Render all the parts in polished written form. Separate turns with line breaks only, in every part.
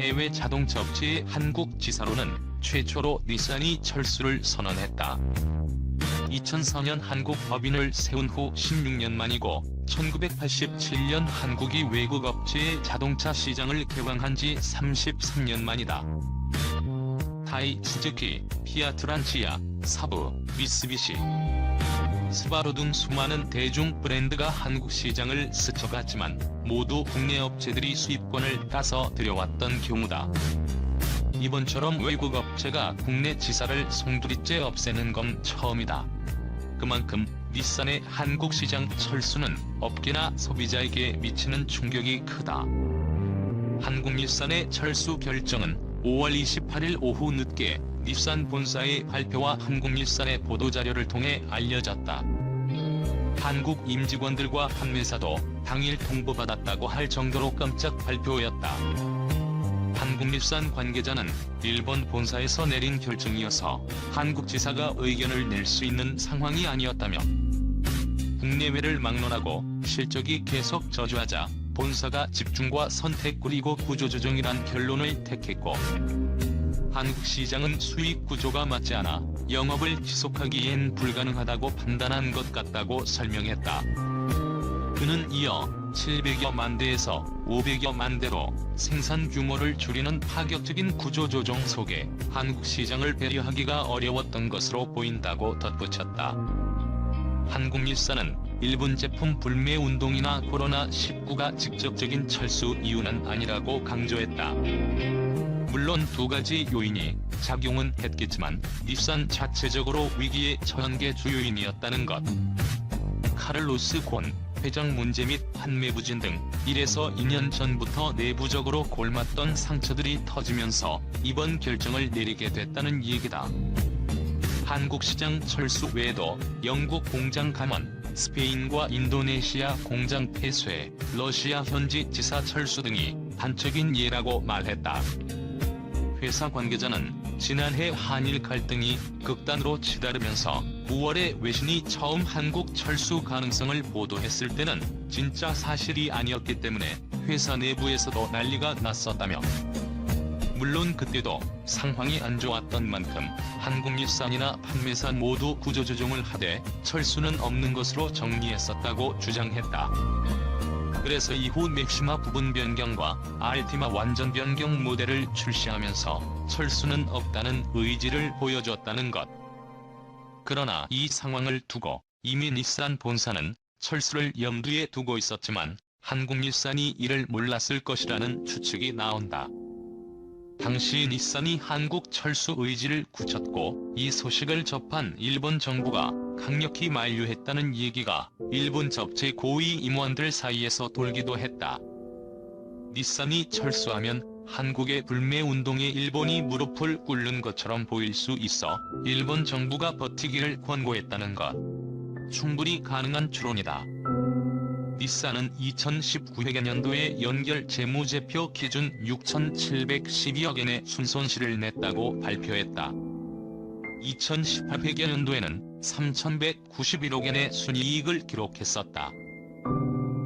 해외 자동차 업체의 한국 지사로는 최초로 닛산이 철수를 선언했다. 2004년 한국 법인을 세운 후 16년 만이고 1987년 한국이 외국 업체의 자동차 시장을 개방한 지 33년 만이다. 타이, 스즈키, 피아트 란치아, 사부, 미쓰비시, 스바루 등 수많은 대중 브랜드가 한국 시장을 스쳐갔지만 모두 국내 업체들이 수입권을 따서 들여왔던 경우다. 이번처럼 외국 업체가 국내 지사를 송두리째 없애는 건 처음이다. 그만큼 닛산의 한국 시장 철수는 업계나 소비자에게 미치는 충격이 크다. 한국닛산의 철수 결정은 5월 28일 오후 늦게 닛산 본사의 발표와 한국닛산의 보도자료를 통해 알려졌다. 한국 임직원들과 판매사도 당일 통보받았다고 할 정도로 깜짝 발표였다. 한국닛산 관계자는 일본 본사에서 내린 결정이어서 한국 지사가 의견을 낼 수 있는 상황이 아니었다며 국내외를 막론하고 실적이 계속 저조하자 본사가 집중과 선택 그리고 구조조정이란 결론을 택했고 한국 시장은 수익 구조가 맞지 않아 영업을 지속하기엔 불가능하다고 판단한 것 같다고 설명했다. 그는 이어 700여만 대에서 500여만 대로 생산 규모를 줄이는 파격적인 구조조정 속에 한국 시장을 배려하기가 어려웠던 것으로 보인다고 덧붙였다. 한국닛산은 일본 제품 불매 운동이나 코로나19가 직접적인 철수 이유는 아니라고 강조했다. 물론 두 가지 요인이 작용은 했겠지만 닛산 자체적으로 위기에 처한 게 주요인이었다는 것. 카를로스 곤 회장 문제 및 판매 부진 등 1에서 2년 전부터 내부적으로 골맞던 상처들이 터지면서 이번 결정을 내리게 됐다는 얘기다. 한국 시장 철수 외에도 영국 공장 감원, 스페인과 인도네시아 공장 폐쇄, 러시아 현지 지사 철수 등이 단적인 예라고 말했다. 회사 관계자는 지난해 한일 갈등이 극단으로 치달으면서 9월에 외신이 처음 한국 철수 가능성을 보도했을 때는 진짜 사실이 아니었기 때문에 회사 내부에서도 난리가 났었다며 물론 그때도 상황이 안 좋았던 만큼 한국닛산이나 판매사 모두 구조조정을 하되 철수는 없는 것으로 정리했었다고 주장했다. 그래서 이후 맥시마 부분 변경과 알티마 완전 변경 모델을 출시하면서 철수는 없다는 의지를 보여줬다는 것. 그러나 이 상황을 두고 이미 닛산 본사는 철수를 염두에 두고 있었지만 한국닛산이 이를 몰랐을 것이라는 추측이 나온다. 당시 닛산이 한국 철수 의지를 굳혔고 이 소식을 접한 일본 정부가 강력히 만류했다는 얘기가 일본 업체 고위 임원들 사이에서 돌기도 했다. 닛산이 철수하면 한국의 불매 운동에 일본이 무릎을 꿇는 것처럼 보일 수 있어 일본 정부가 버티기를 권고했다는 것. 충분히 가능한 추론이다. 닛산은 2019회계년도에 연결 재무제표 기준 6,712억엔의 순손실을 냈다고 발표했다. 2018회계년도에는 3,191억엔의 순이익을 기록했었다.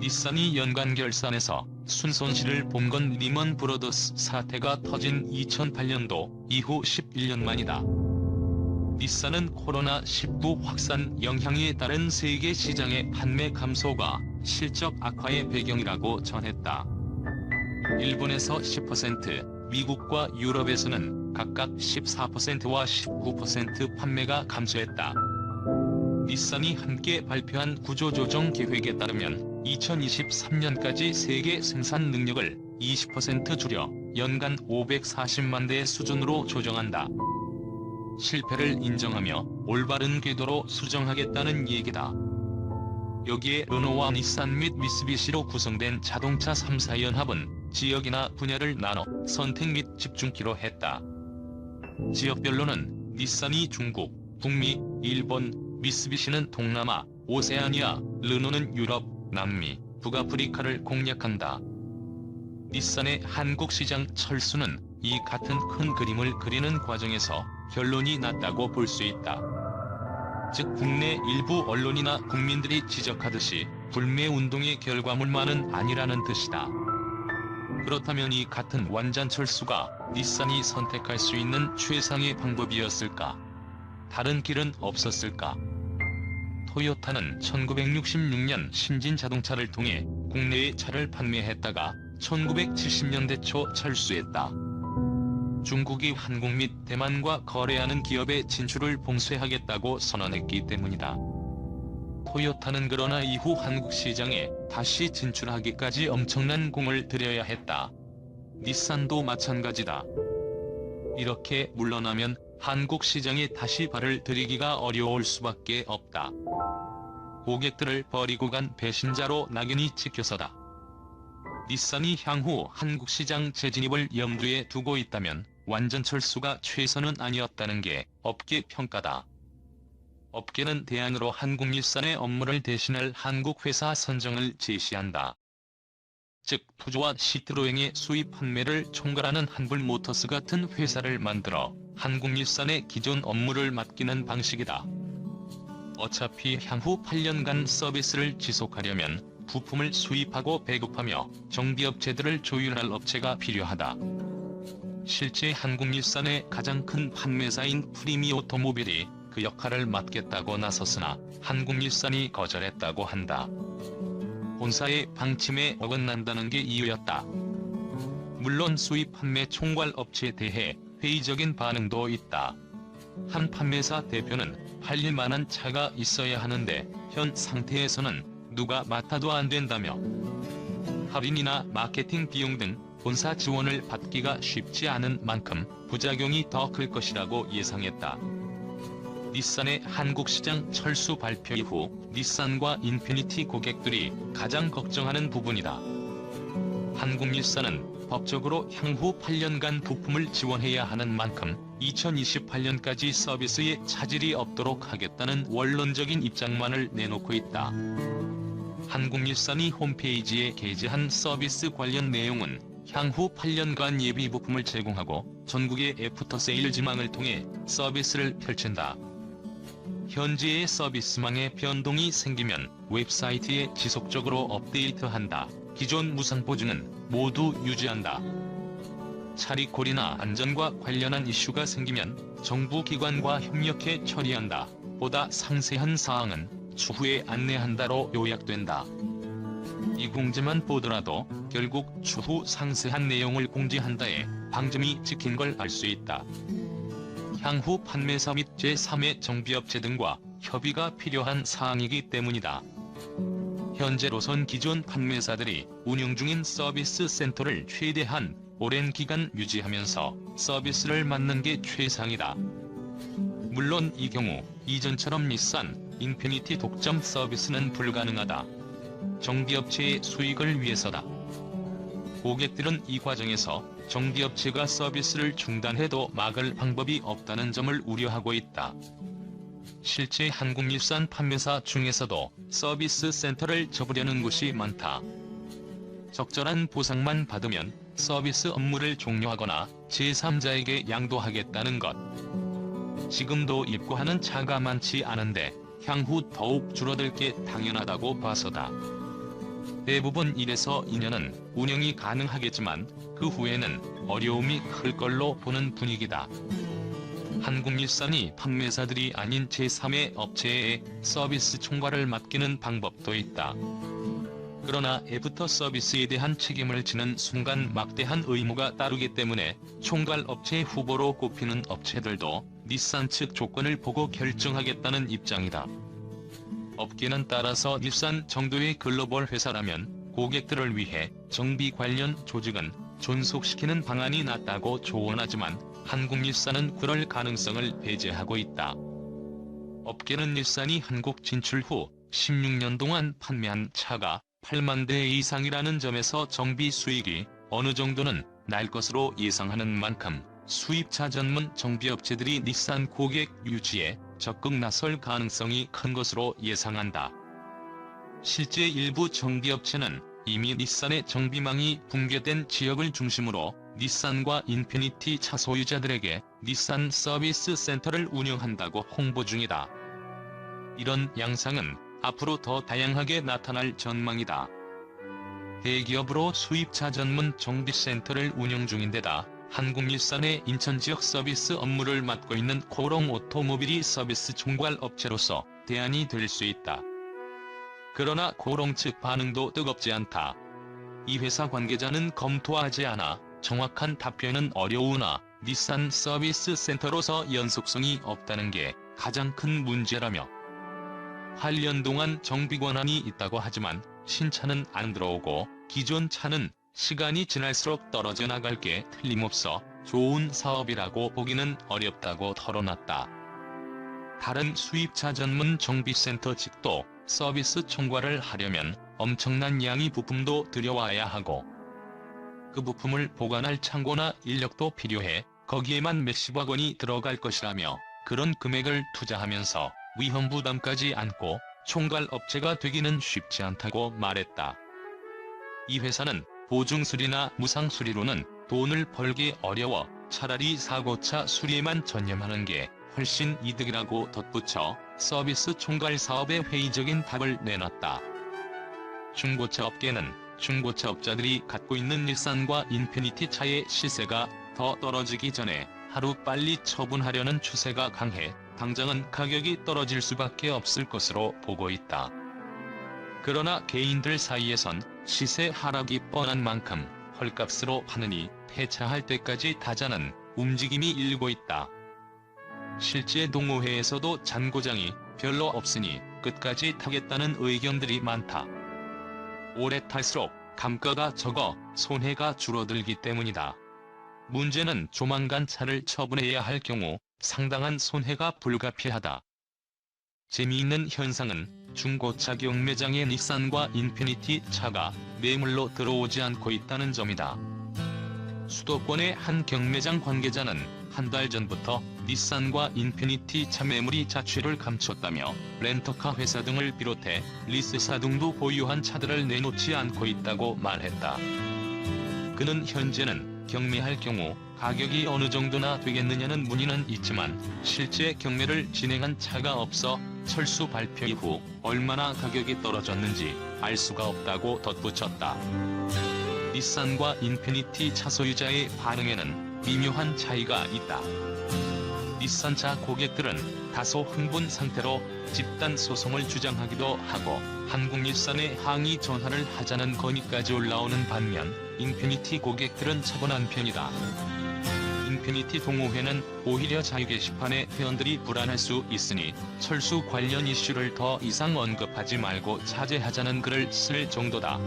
닛산이 연간 결산에서 순손실을 본 건 리먼 브러더스 사태가 터진 2008년도 이후 11년 만이다. 닛산은 코로나19 확산 영향에 따른 세계 시장의 판매 감소가 실적 악화의 배경이라고 전했다. 일본에서 10%, 미국과 유럽에서는 각각 14%와 19% 판매가 감소했다. 닛산이 함께 발표한 구조조정 계획에 따르면 2023년까지 세계 생산 능력을 20% 줄여 연간 540만 대 수준으로 조정한다. 실패를 인정하며 올바른 궤도로 수정하겠다는 얘기다. 여기에 르노와 닛산 및 미쓰비시로 구성된 자동차 3사 연합은 지역이나 분야를 나눠 선택 및 집중키로 했다. 지역별로는 닛산이 중국, 북미, 일본, 미쓰비시는 동남아, 오세아니아, 르노는 유럽, 남미, 북아프리카를 공략한다. 닛산의 한국 시장 철수는 이 같은 큰 그림을 그리는 과정에서 결론이 났다고 볼 수 있다. 즉 국내 일부 언론이나 국민들이 지적하듯이 불매운동의 결과물만은 아니라는 뜻이다. 그렇다면 이 같은 완전철수가 닛산이 선택할 수 있는 최상의 방법이었을까? 다른 길은 없었을까? 토요타는 1966년 신진 자동차를 통해 국내에 차를 판매했다가 1970년대 초 철수했다. 중국이 한국 및 대만과 거래하는 기업의 진출을 봉쇄하겠다고 선언했기 때문이다. 토요타는 그러나 이후 한국 시장에 다시 진출하기까지 엄청난 공을 들여야 했다. 닛산도 마찬가지다. 이렇게 물러나면 한국 시장에 다시 발을 들이기가 어려울 수밖에 없다. 고객들을 버리고 간 배신자로 낙인이 찍혀서다. 닛산이 향후 한국 시장 재진입을 염두에 두고 있다면 완전 철수가 최선은 아니었다는 게 업계 평가다. 업계는 대안으로 한국닛산의 업무를 대신할 한국 회사 선정을 제시한다. 즉 푸조와 시트로행의 수입 판매를 총괄하는 한불모터스 같은 회사를 만들어 한국닛산의 기존 업무를 맡기는 방식이다. 어차피 향후 8년간 서비스를 지속하려면 부품을 수입하고 배급하며 정비업체들을 조율할 업체가 필요하다. 실제 한국닛산의 가장 큰 판매사인 프리미오토모빌이 그 역할을 맡겠다고 나섰으나 한국닛산이 거절했다고 한다. 본사의 방침에 어긋난다는 게 이유였다. 물론 수입 판매 총괄 업체에 대해 회의적인 반응도 있다. 한 판매사 대표는 팔릴 만한 차가 있어야 하는데 현 상태에서는 누가 맡아도 안 된다며 할인이나 마케팅 비용 등 본사 지원을 받기가 쉽지 않은 만큼 부작용이 더 클 것이라고 예상했다. 닛산의 한국시장 철수 발표 이후 닛산과 인피니티 고객들이 가장 걱정하는 부분이다. 한국닛산은 법적으로 향후 8년간 부품을 지원해야 하는 만큼 2028년까지 서비스에 차질이 없도록 하겠다는 원론적인 입장만을 내놓고 있다. 한국닛산이 홈페이지에 게재한 서비스 관련 내용은 향후 8년간 예비 부품을 제공하고 전국의 애프터세일 지망을 통해 서비스를 펼친다. 현재의 서비스망에 변동이 생기면 웹사이트에 지속적으로 업데이트한다. 기존 무상 보증은 모두 유지한다. 차리콜이나 안전과 관련한 이슈가 생기면 정부 기관과 협력해 처리한다. 보다 상세한 사항은 추후에 안내한다로 요약된다. 이 공지만 보더라도 결국 추후 상세한 내용을 공지한다에 방점이 찍힌 걸 알 수 있다. 향후 판매사 및 제3의 정비업체 등과 협의가 필요한 사항이기 때문이다. 현재로선 기존 판매사들이 운영 중인 서비스 센터를 최대한 오랜 기간 유지하면서 서비스를 맡는 게 최상이다. 물론 이 경우 이전처럼 닛산, 인피니티 독점 서비스는 불가능하다. 정비업체의 수익을 위해서다. 고객들은 이 과정에서 정비업체가 서비스를 중단해도 막을 방법이 없다는 점을 우려하고 있다. 실제 한국닛산 판매사 중에서도 서비스 센터를 접으려는 곳이 많다. 적절한 보상만 받으면 서비스 업무를 종료하거나 제3자에게 양도하겠다는 것. 지금도 입고하는 차가 많지 않은데 향후 더욱 줄어들 게 당연하다고 봐서다. 대부분 1에서 2년은 운영이 가능하겠지만 그 후에는 어려움이 클 걸로 보는 분위기다. 한국닛산이 판매사들이 아닌 제3의 업체에 서비스 총괄을 맡기는 방법도 있다. 그러나 애프터 서비스에 대한 책임을 지는 순간 막대한 의무가 따르기 때문에 총괄 업체 후보로 꼽히는 업체들도 닛산 측 조건을 보고 결정하겠다는 입장이다. 업계는 따라서 닛산 정도의 글로벌 회사라면 고객들을 위해 정비 관련 조직은 존속시키는 방안이 낫다고 조언하지만 한국닛산은 그럴 가능성을 배제하고 있다. 업계는 닛산이 한국 진출 후 16년 동안 판매한 차가 8만 대 이상이라는 점에서 정비 수익이 어느 정도는 날 것으로 예상하는 만큼 수입차 전문 정비업체들이 닛산 고객 유지에 적극 나설 가능성이 큰 것으로 예상한다. 실제 일부 정비업체는 이미 닛산의 정비망이 붕괴된 지역을 중심으로 닛산과 인피니티 차 소유자들에게 닛산 서비스 센터를 운영한다고 홍보 중이다. 이런 양상은 앞으로 더 다양하게 나타날 전망이다. 대기업으로 수입차 전문 정비센터를 운영 중인데다 한국일산의 인천 지역 서비스 업무를 맡고 있는 코롱 오토모빌이 서비스 총괄 업체로서 대안이 될 수 있다. 그러나 코롱 측 반응도 뜨겁지 않다. 이 회사 관계자는 검토하지 않아 정확한 답변은 어려우나 닛산 서비스 센터로서 연속성이 없다는 게 가장 큰 문제라며 8년 동안 정비 권한이 있다고 하지만 신차는 안 들어오고 기존 차는 시간이 지날수록 떨어져 나갈 게 틀림없어 좋은 사업이라고 보기는 어렵다고 털어놨다. 다른 수입차 전문 정비센터 측도 서비스 총괄을 하려면 엄청난 양의 부품도 들여와야 하고 그 부품을 보관할 창고나 인력도 필요해 거기에만 몇십억 원이 들어갈 것이라며 그런 금액을 투자하면서 위험 부담까지 안고 총괄 업체가 되기는 쉽지 않다고 말했다. 이 회사는 보증수리나 무상수리로는 돈을 벌기 어려워 차라리 사고차 수리에만 전념하는 게 훨씬 이득이라고 덧붙여 서비스 총괄 사업에 회의적인 답을 내놨다. 중고차 업계는 중고차 업자들이 갖고 있는 닛산과 인피니티 차의 시세가 더 떨어지기 전에 하루빨리 처분하려는 추세가 강해 당장은 가격이 떨어질 수밖에 없을 것으로 보고 있다. 그러나 개인들 사이에선 시세 하락이 뻔한 만큼 헐값으로 파느니 폐차할 때까지 타자는 움직임이 일고 있다. 실제 동호회에서도 잔고장이 별로 없으니 끝까지 타겠다는 의견들이 많다. 오래 탈수록 감가가 적어 손해가 줄어들기 때문이다. 문제는 조만간 차를 처분해야 할 경우 상당한 손해가 불가피하다. 재미있는 현상은 중고차 경매장에 닛산과 인피니티 차가 매물로 들어오지 않고 있다는 점이다. 수도권의 한 경매장 관계자는 한 달 전부터 닛산과 인피니티 차 매물이 자취를 감췄다며 렌터카 회사 등을 비롯해 리스사 등도 보유한 차들을 내놓지 않고 있다고 말했다. 그는 현재는 경매할 경우 가격이 어느 정도나 되겠느냐는 문의는 있지만 실제 경매를 진행한 차가 없어 철수 발표 이후 얼마나 가격이 떨어졌는지 알 수가 없다고 덧붙였다. 닛산과 인피니티 차 소유자의 반응에는 미묘한 차이가 있다. 닛산차 고객들은 다소 흥분 상태로 집단 소송을 주장하기도 하고 한국일산에 항의 전화를 하자는 건의까지 올라오는 반면 인피니티 고객들은 차분한 편이다. 인피니티 동호회는 오히려 자유 게시판에 회원들이 불안할 수 있으니 철수 관련 이슈를 더 이상 언급하지 말고 자제하자는 글을 쓸 정도다.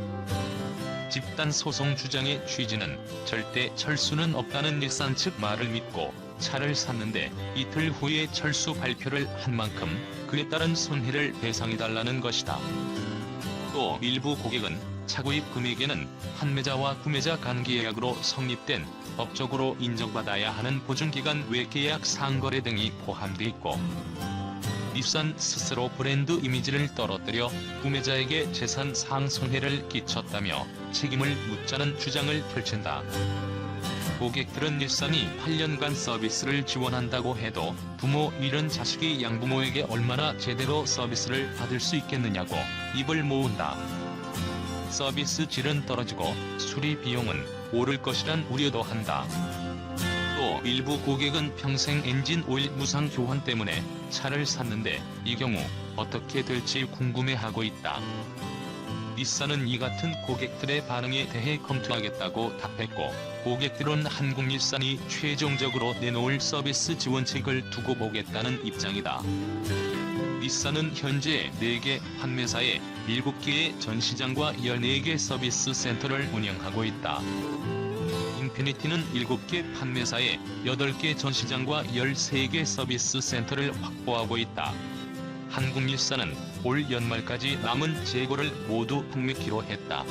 집단 소송 주장의 취지는 절대 철수는 없다는 닛산 측 말을 믿고 차를 샀는데 이틀 후에 철수 발표를 한 만큼 그에 따른 손해를 배상해달라는 것이다. 또 일부 고객은 차구입 금액에는 판매자와 구매자 간계약으로 성립된 법적으로 인정받아야 하는 보증기간 외 계약 상거래 등이 포함돼 있고 닛산 스스로 브랜드 이미지를 떨어뜨려 구매자에게 재산 상손해를 끼쳤다며 책임을 묻자는 주장을 펼친다. 고객들은 닛산이 8년간 서비스를 지원한다고 해도 부모 잃은 자식이 양부모에게 얼마나 제대로 서비스를 받을 수 있겠느냐고 입을 모은다. 서비스 질은 떨어지고 수리 비용은 오를 것이란 우려도 한다. 또 일부 고객은 평생 엔진 오일 무상 교환 때문에 차를 샀는데 이 경우 어떻게 될지 궁금해하고 있다. 닛산은 이 같은 고객들의 반응에 대해 검토하겠다고 답했고 고객들은 한국일산이 최종적으로 내놓을 서비스 지원책을 두고 보겠다는 입장이다. 닛산은 현재 4개 판매사에 7개의 전시장과 14개 서비스 센터를 운영하고 있다. 인피니티는 7개 판매사에 8개 전시장과 13개 서비스 센터를 확보하고 있다. 한국일산은 올 연말까지 남은 재고를 모두 판매키로 했다.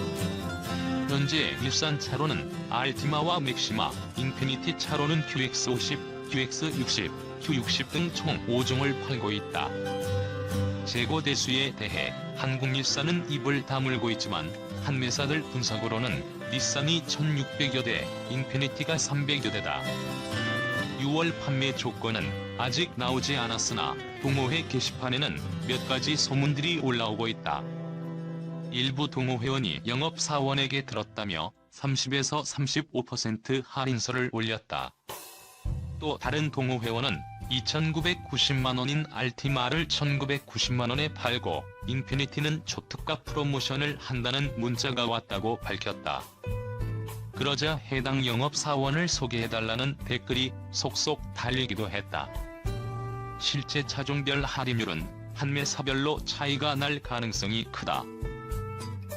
현재 일산 차로는 알티마와 맥시마, 인피니티 차로는 QX50, QX60, Q60 등 총 5종을 팔고 있다. 재고 대수에 대해 한국일산은 입을 다물고 있지만 판매사들 분석으로는 닛산이 1600여 대, 인피니티가 300여 대다. 6월 판매 조건은 아직 나오지 않았으나 동호회 게시판에는 몇 가지 소문들이 올라오고 있다. 일부 동호회원이 영업사원에게 들었다며 30에서 35% 할인서를 올렸다. 또 다른 동호회원은 2,990만 원인 알티마를 1,990만 원에 팔고 인피니티는 초특가 프로모션을 한다는 문자가 왔다고 밝혔다. 그러자 해당 영업사원을 소개해달라는 댓글이 속속 달리기도 했다. 실제 차종별 할인율은 판매사별로 차이가 날 가능성이 크다.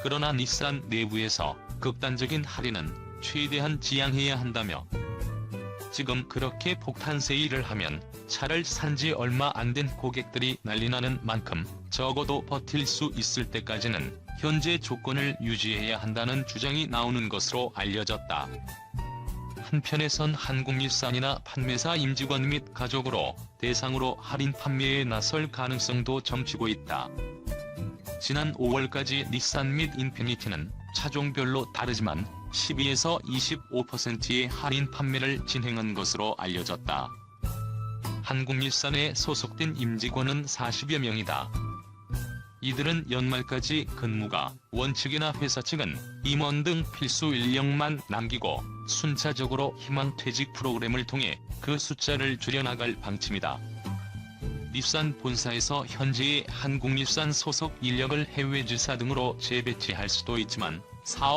그러나 닛산 내부에서 극단적인 할인은 최대한 지양해야 한다며 지금 그렇게 폭탄 세일을 하면 차를 산지 얼마 안 된 고객들이 난리나는 만큼 적어도 버틸 수 있을 때까지는 현재 조건을 유지해야 한다는 주장이 나오는 것으로 알려졌다. 한편에선 한국닛산이나 판매사 임직원 및 가족으로 대상으로 할인 판매에 나설 가능성도 점치고 있다. 지난 5월까지 닛산 및 인피니티는 차종별로 다르지만 12에서 25%의 할인 판매를 진행한 것으로 알려졌다. 한국닛산에 소속된 임직원은 40여 명이다. 이들은 연말까지 근무가 원칙이나 회사 측은 임원 등 필수 인력만 남기고 순차적으로 희망퇴직 프로그램을 통해 그 숫자를 줄여나갈 방침이다. 닛산 본사에서 현재의 한국닛산 소속 인력을 해외 지사 등으로 재배치할 수도 있지만 사업